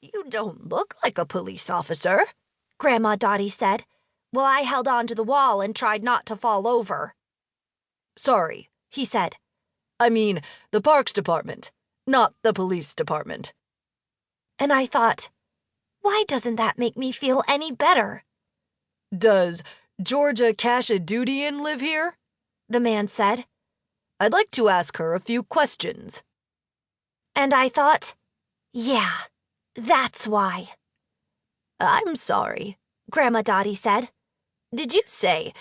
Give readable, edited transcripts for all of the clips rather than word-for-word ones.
You don't look like a police officer, Grandma Dottie said, while I held on to the wall and tried not to fall over. Sorry, he said. I mean, the Parks Department, not the police department. And I thought, why doesn't that make me feel any better? Does Georgia Khatchadorian live here? The man said. I'd like to ask her a few questions. And I thought, yeah, that's why. I'm sorry, Grandma Dottie said. Did you say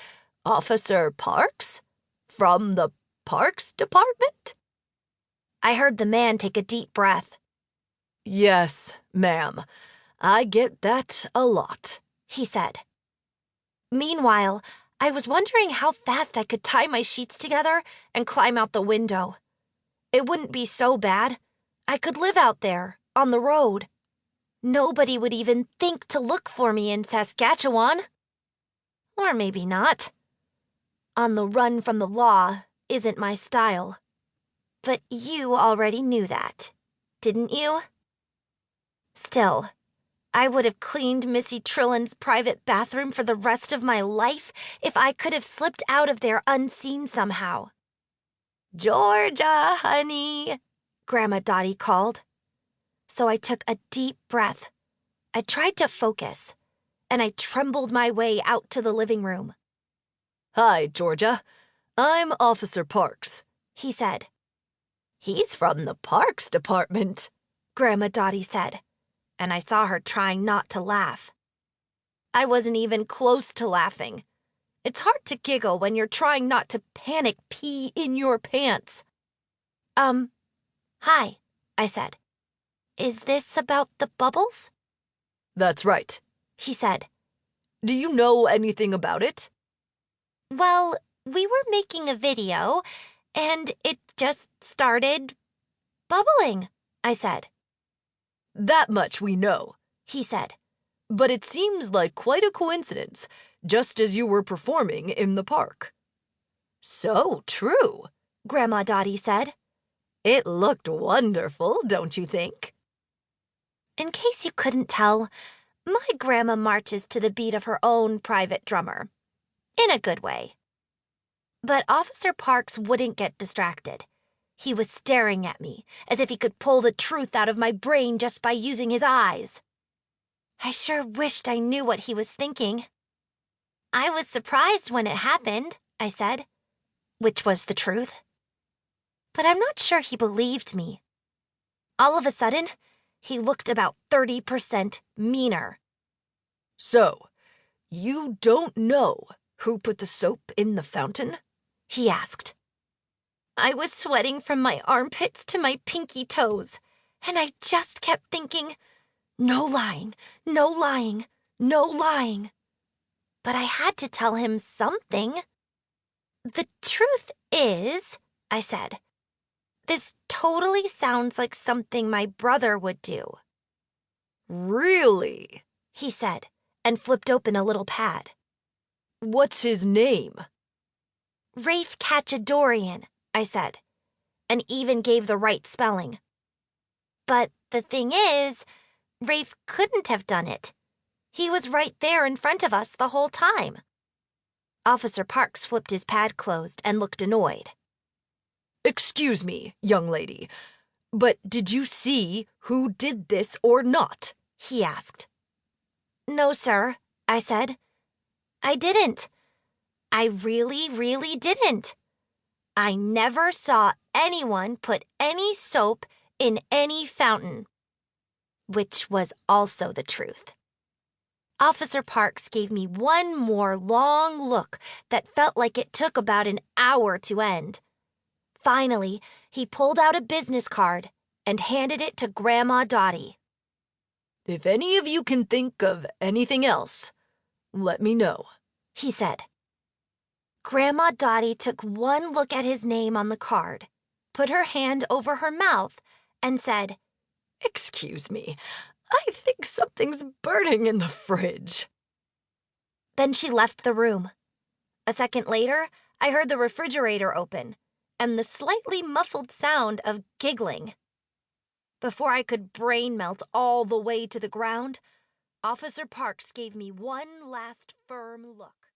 Officer Parks? From the Parks Department? I heard the man take a deep breath. Yes, ma'am. I get that a lot, he said. Meanwhile, I was wondering how fast I could tie my sheets together and climb out the window. It wouldn't be so bad. I could live out there, on the road. Nobody would even think to look for me in Saskatchewan. Or maybe not. On the run from the law isn't my style. But you already knew that, didn't you? Still, I would have cleaned Missy Trillin's private bathroom for the rest of my life if I could have slipped out of there unseen somehow. Georgia, honey, Grandma Dottie called. So I took a deep breath. I tried to focus, and I trembled my way out to the living room. Hi, Georgia. I'm Officer Parks, he said. He's from the Parks Department, Grandma Dottie said, and I saw her trying not to laugh. I wasn't even close to laughing. It's hard to giggle when you're trying not to panic pee in your pants. Hi, I said. Is this about the bubbles? That's right, he said. Do you know anything about it? Well, we were making a video, and it just started bubbling, I said. That much we know, he said. But it seems like quite a coincidence, just as you were performing in the park. So true, Grandma Dottie said. It looked wonderful, don't you think? In case you couldn't tell, my grandma marches to the beat of her own private drummer. In a good way. But Officer Parks wouldn't get distracted. He was staring at me, as if he could pull the truth out of my brain just by using his eyes. I sure wished I knew what he was thinking. I was surprised when it happened, I said, which was the truth. But I'm not sure he believed me. All of a sudden, he looked about 30% meaner. So, you don't know who put the soap in the fountain? He asked. I was sweating from my armpits to my pinky toes, and I just kept thinking, no lying, no lying, no lying. But I had to tell him something. The truth is, I said, this totally sounds like something my brother would do. Really? He said, and flipped open a little pad. What's his name? Rafe Khatchadorian, I said, and even gave the right spelling. But the thing is, Rafe couldn't have done it. He was right there in front of us the whole time. Officer Parks flipped his pad closed and looked annoyed. Excuse me, young lady, but did you see who did this or not? He asked. No, sir, I said. I didn't. I really didn't. I never saw anyone put any soap in any fountain. Which was also the truth. Officer Parks gave me one more long look that felt like it took about an hour to end. Finally, he pulled out a business card and handed it to Grandma Dottie. If any of you can think of anything else, let me know, he said. Grandma Dottie took one look at his name on the card, put her hand over her mouth, and said, Excuse me, I think something's burning in the fridge. Then she left the room. A second later, I heard the refrigerator open and the slightly muffled sound of giggling. Before I could brain melt all the way to the ground, Officer Parks gave me one last firm look.